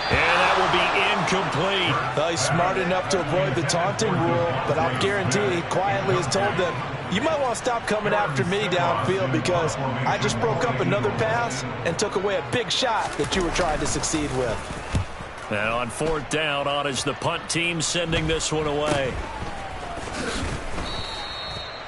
And that will be incomplete. Well, he's smart enough to avoid the taunting rule, but I'll guarantee he quietly has told them, you might want to stop coming after me downfield because I just broke up another pass and took away a big shot that you were trying to succeed with. And on fourth down, on is the punt team sending this one away.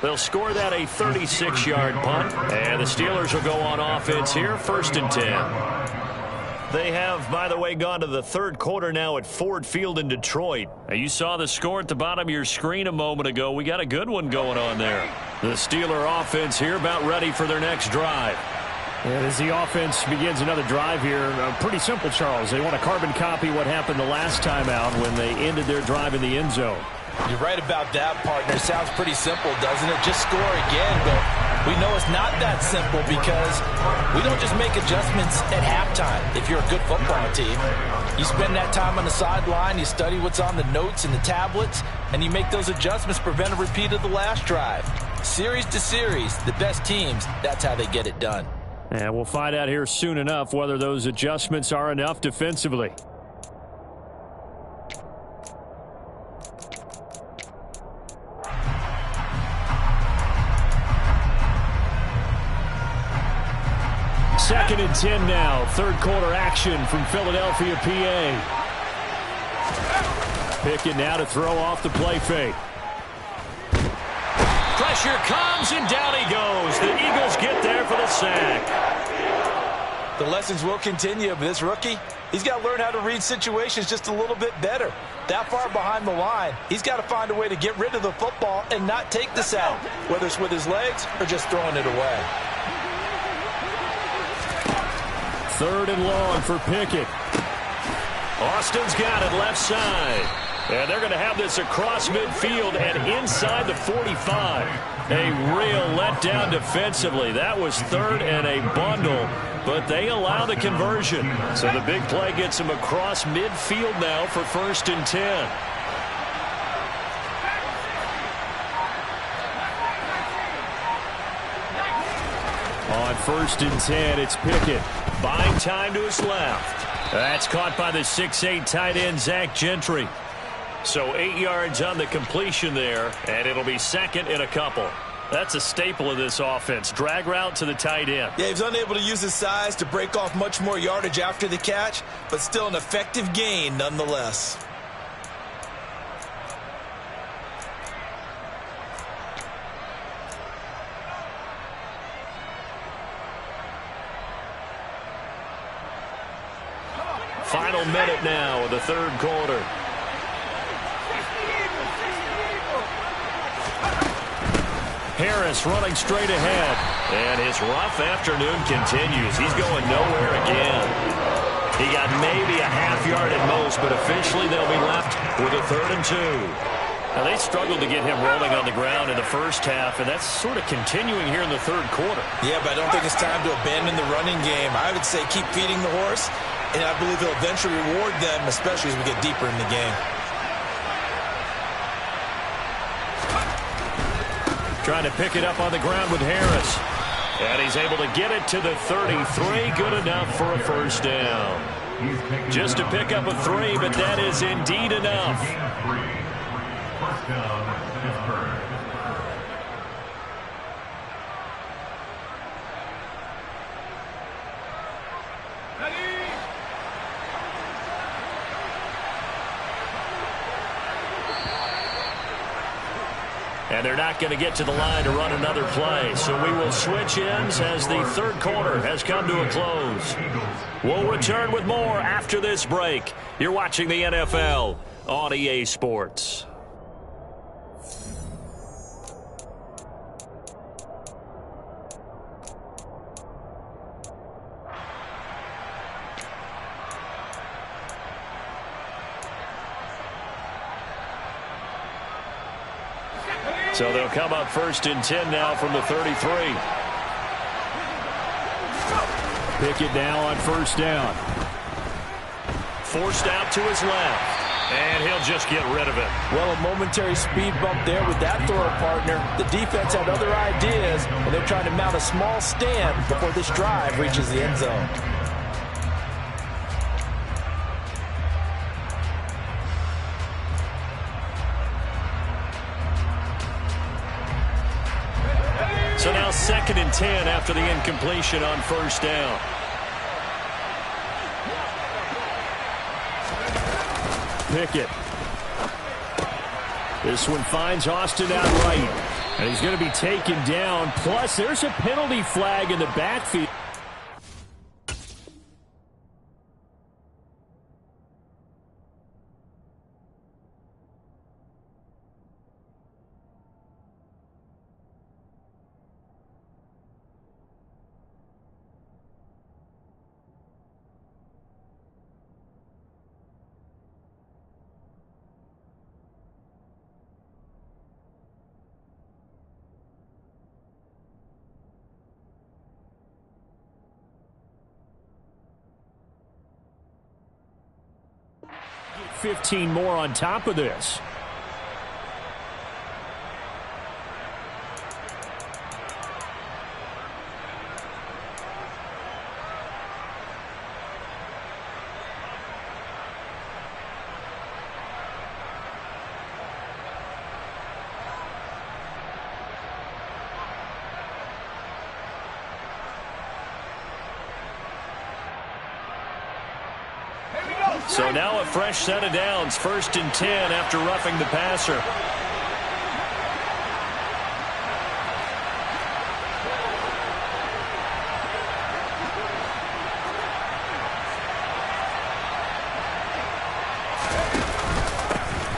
They'll score that a 36-yard punt. And the Steelers will go on offense here, 1st and 10. They have, by the way, gone to the third quarter now at Ford Field in Detroit. Now, you saw the score at the bottom of your screen a moment ago. We got a good one going on there. The Steeler offense here about ready for their next drive. And as the offense begins another drive here, pretty simple, Charles. They want to carbon copy what happened the last time out when they ended their drive in the end zone. You're right about that, partner. Sounds pretty simple, doesn't it? Just score again, but we know it's not that simple because we don't just make adjustments at halftime if you're a good football team. You spend that time on the sideline, you study what's on the notes and the tablets, and you make those adjustments to prevent a repeat of the last drive. Series to series, the best teams, that's how they get it done. And we'll find out here soon enough whether those adjustments are enough defensively. Second and 10 now. Third quarter action from Philadelphia, PA. Pickett now to throw off the play fake. Pressure comes, and down he goes. The Eagles get there for the sack. The lessons will continue, but this rookie, he's got to learn how to read situations just a little bit better. That far behind the line, he's got to find a way to get rid of the football and not take the sack, whether it's with his legs or just throwing it away. Third and long for Pickett. Austin's got it left side. And they're going to have this across midfield and inside the 45. A real letdown defensively. That was third and a bundle, but they allow the conversion. So the big play gets them across midfield now for 1st and 10. On 1st and 10, it's Pickett. Buying time to his left. That's caught by the 6'8" tight end, Zach Gentry. So 8 yards on the completion there, and it'll be second and a couple. That's a staple of this offense. Drag route to the tight end. Yeah, he's unable to use his size to break off much more yardage after the catch, but still an effective gain nonetheless. Final minute now of the third quarter. Harris running straight ahead. And his rough afternoon continues. He's going nowhere again. He got maybe a half yard at most, but officially they'll be left with a 3rd and 2. Now, they struggled to get him rolling on the ground in the first half, and that's sort of continuing here in the third quarter. Yeah, but I don't think it's time to abandon the running game. I would say keep feeding the horse, and I believe he'll eventually reward them, especially as we get deeper in the game. Trying to pick it up on the ground with Harris. And he's able to get it to the 33. Good enough for a first down. Just to pick up a 3, but that is indeed enough. First down, Pittsburgh. And they're not going to get to the line to run another play. So we will switch ends as the third quarter has come to a close. We'll return with more after this break. You're watching the NFL on EA Sports. So they'll come up 1st and 10 now from the 33. Pickett now on 1st down. Forced out to his left. And he'll just get rid of it. Well, a momentary speed bump there with that thrower partner. The defense had other ideas, and they're trying to mount a small stand before this drive reaches the end zone. So now 2nd and 10 after the incompletion on 1st down. Pickett. This one finds Austin out right. And he's going to be taken down. Plus, there's a penalty flag in the backfield. Get 15 more on top of this. So now a fresh set of downs, 1st and 10 after roughing the passer.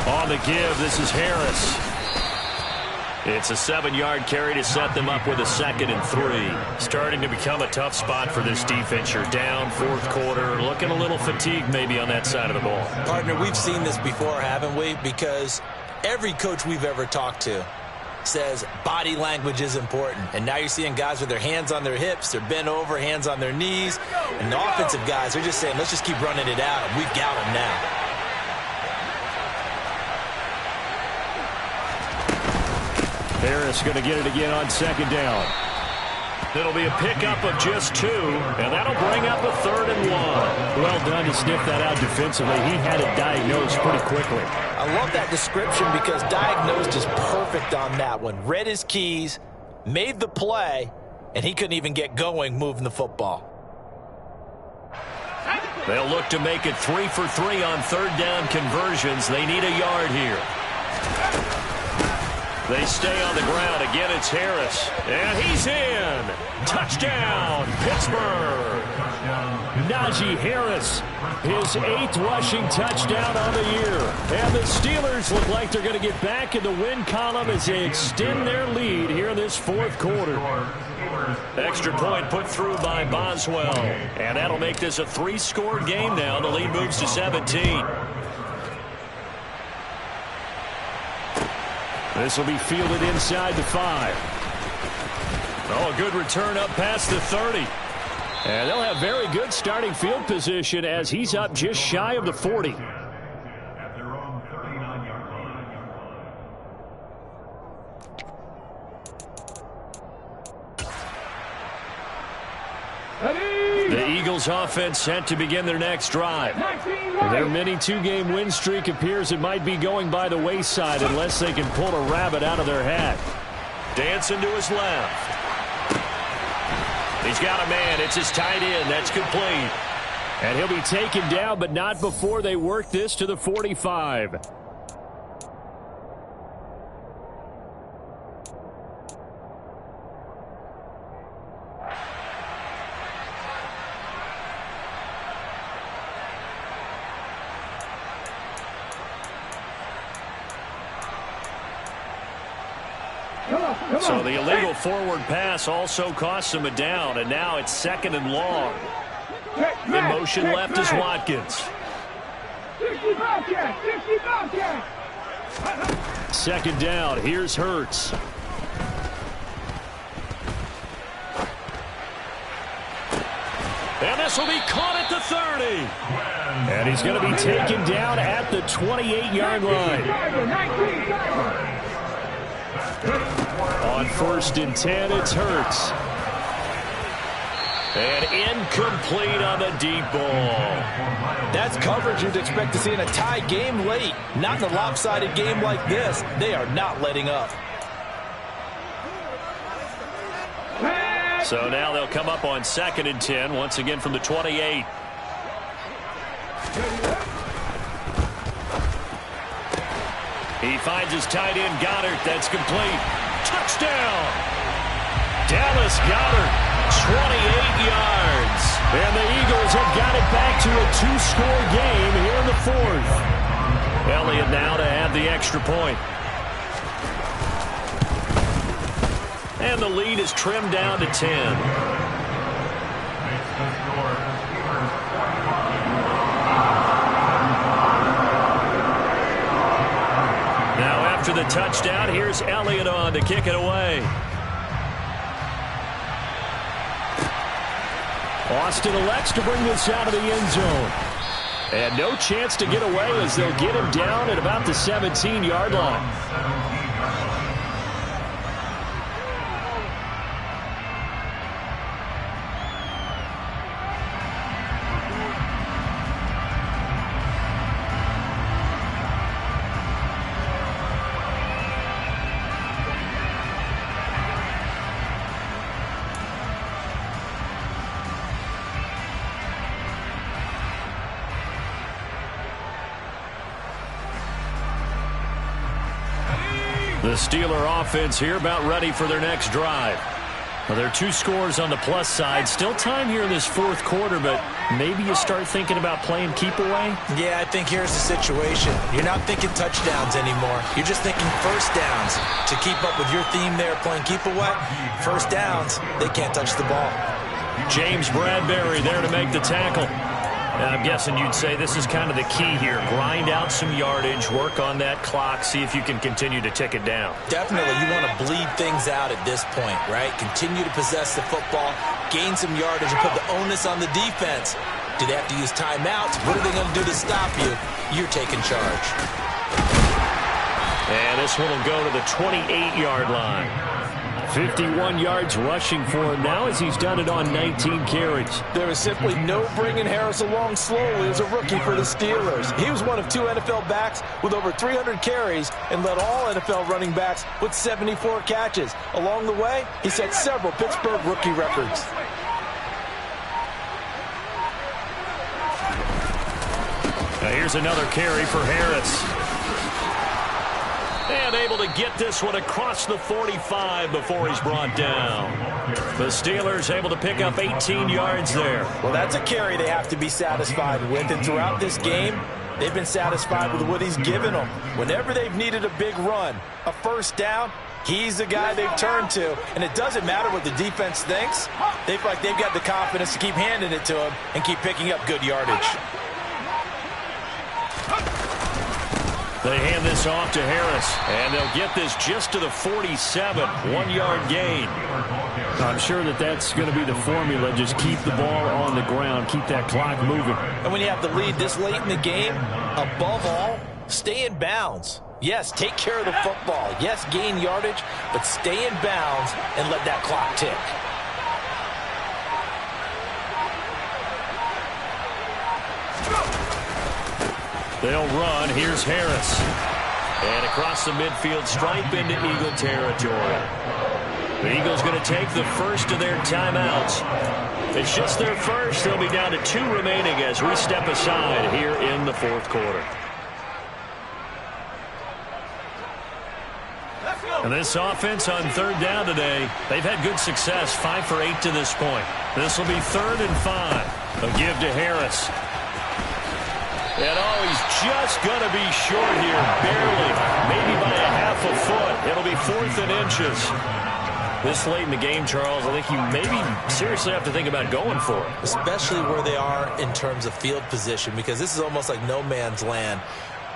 On the give, this is Harris. It's a 7-yard carry to set them up with a 2nd and 3. Starting to become a tough spot for this defense. You're down 4th quarter, looking a little fatigued maybe on that side of the ball. Partner, we've seen this before, haven't we? Because every coach we've ever talked to says body language is important. And now you're seeing guys with their hands on their hips, they're bent over, hands on their knees. And the offensive guys are just saying, let's just keep running it out. We've got them now. Harris going to get it again on 2nd down. It'll be a pickup of just 2, and that'll bring up a 3rd and 1. Well done to sniff that out defensively. He had it diagnosed pretty quickly. I love that description because diagnosed is perfect on that one. Read his keys, made the play, and he couldn't even get going moving the football. They'll look to make it 3 for 3 on 3rd down conversions. They need a yard here. They stay on the ground. Again, it's Harris. And he's in. Touchdown, Pittsburgh. Najee Harris, his 8th rushing touchdown on the year. And the Steelers look like they're going to get back in the win column as they extend their lead here in this 4th quarter. Extra point put through by Boswell. And that'll make this a 3-score game now. The lead moves to 17. This will be fielded inside the 5. Oh, a good return up past the 30. And they'll have very good starting field position as he's up just shy of the 40. At their own 39-yard line. The Eagles offense set to begin their next drive. Their mini 2-game win streak appears it might be going by the wayside unless they can pull a rabbit out of their hat. Dancing to his left. He's got a man. It's his tight end. That's complete. And he'll be taken down, but not before they work this to the 45. So the illegal forward pass also costs him a down, and now it's 2nd and long. In motion left is Watkins. 2nd down, here's Hurts. And this will be caught at the 30. And he's going to be taken down at the 28-yard line. On 1st and 10, it's Hurts. And incomplete on the deep ball. That's coverage you'd expect to see in a tie game late. Not in a lopsided game like this. They are not letting up. So now they'll come up on 2nd and 10, once again from the 28. He finds his tight end, Goddard. That's complete. Touchdown! Dallas Goddard, 28 yards. And the Eagles have got it back to a 2-score game here in the 4th. Elliott now to add the extra point. And the lead is trimmed down to 10. Now after the touchdown, here's Elliott on to kick it away. Austin elects to bring this out of the end zone. And no chance to get away as they'll get him down at about the 17-yard line. The Steeler offense here about ready for their next drive. Well, there are 2 scores on the plus side. Still time here in this 4th quarter, but maybe you start thinking about playing keep away? Yeah, I think here's the situation. You're not thinking touchdowns anymore. You're just thinking first downs. To keep up with your theme there, playing keep away, first downs, they can't touch the ball. James Bradbury there to make the tackle. I'm guessing you'd say this is kind of the key here. Grind out some yardage, work on that clock, see if you can continue to tick it down. Definitely, you want to bleed things out at this point, right? Continue to possess the football, gain some yardage, and put the onus on the defense. Do they have to use timeouts? What are they going to do to stop you? You're taking charge. And this one will go to the 28-yard line. 51 yards rushing for him now as he's done it on 19 carries. There is simply no bringing Harris along slowly as a rookie for the Steelers. He was one of 2 NFL backs with over 300 carries and led all NFL running backs with 74 catches. Along the way, he set several Pittsburgh rookie records. Now here's another carry for Harris. And able to get this one across the 45 before he's brought down. The Steelers able to pick up 18 yards there. Well, that's a carry they have to be satisfied with. And throughout this game, they've been satisfied with what he's given them. Whenever they've needed a big run, a first down, he's the guy they've turned to. And it doesn't matter what the defense thinks. They feel like they've got the confidence to keep handing it to him and keep picking up good yardage. They hand this off to Harris, and they'll get this just to the 47, 1-yard gain. I'm sure that's going to be the formula. Just keep the ball on the ground, keep that clock moving. And when you have the lead this late in the game, above all, stay in bounds. Yes, take care of the football. Yes, gain yardage, but stay in bounds and let that clock tick. They'll run. Here's Harris. And across the midfield stripe into Eagle territory. The Eagles going to take the first of their timeouts. It's just their first. They'll be down to 2 remaining as we step aside here in the fourth quarter. And this offense on third down today, they've had good success, 5 for 8 to this point. This will be 3rd and 5. A give to Harris. And he's just going to be short here, barely, maybe by a half a foot. It'll be 4th and inches. This late in the game, Charles, I think you maybe seriously have to think about going for it. Especially where they are in terms of field position, because this is almost like no man's land.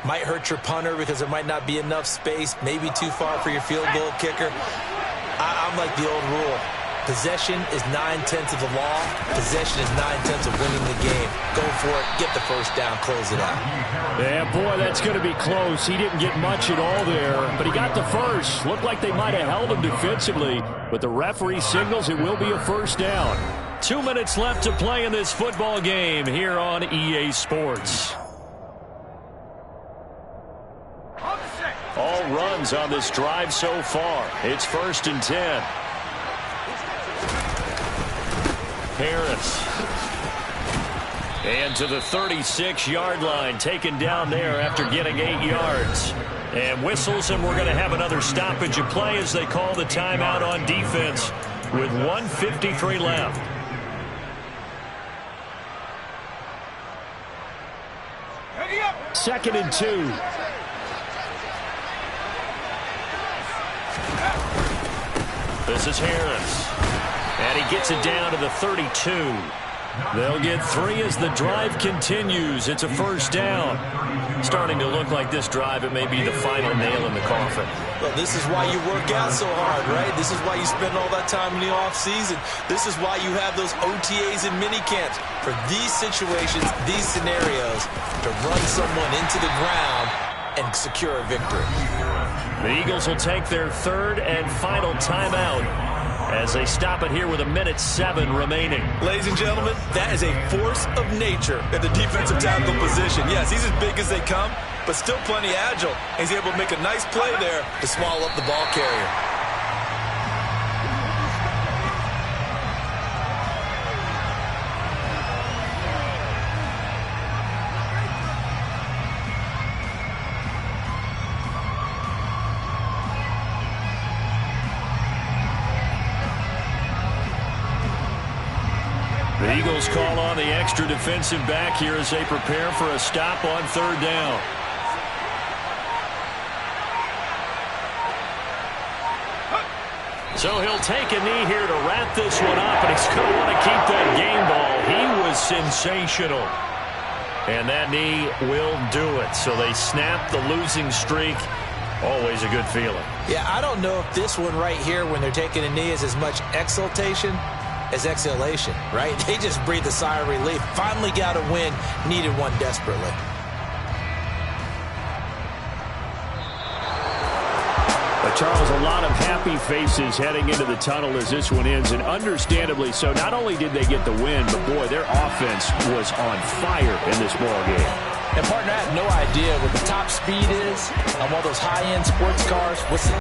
Might hurt your punter because there might not be enough space, maybe too far for your field goal kicker. I'm like the old rule. Possession is 9/10 of the law. Possession is 9/10 of winning the game. Go for it. Get the first down. Close it out. Yeah, boy, that's going to be close. He didn't get much at all there, but he got the first. Looked like they might have held him defensively, but the referee signals it will be a first down. 2 minutes left to play in this football game here on EA Sports. All runs on this drive so far. It's 1st and 10. Harris. And to the 36-yard line, taken down there after getting 8 yards. And whistles, and we're going to have another stoppage of play as they call the timeout on defense with 1:53 left. Second and 2. This is Harris. And he gets it down to the 32. They'll get 3 as the drive continues. It's a first down. Starting to look like this drive, it may be the final nail in the coffin. Well, this is why you work out so hard, right? This is why you spend all that time in the offseason. This is why you have those OTAs and mini camps. For these situations, these scenarios, to run someone into the ground and secure a victory. The Eagles will take their 3rd and final timeout as they stop it here with 1:07 remaining. Ladies and gentlemen, that is a force of nature at the defensive tackle position. Yes, he's as big as they come, but still plenty agile. He's able to make a nice play there to swallow up the ball carrier. The Eagles call on the extra defensive back here as they prepare for a stop on 3rd down. So he'll take a knee here to wrap this one up, and he's going to want to keep that game ball. He was sensational. And that knee will do it. So they snap the losing streak. Always a good feeling. Yeah, I don't know if this one right here, when they're taking a knee, is as much exultation as exhalation, right? They just breathed a sigh of relief. Finally got a win, needed one desperately. But Charles, a lot of happy faces heading into the tunnel as this one ends, and understandably so. Not only did they get the win, but boy, their offense was on fire in this ball game. And partner, I have no idea what the top speed is on one of those high-end sports cars. What's the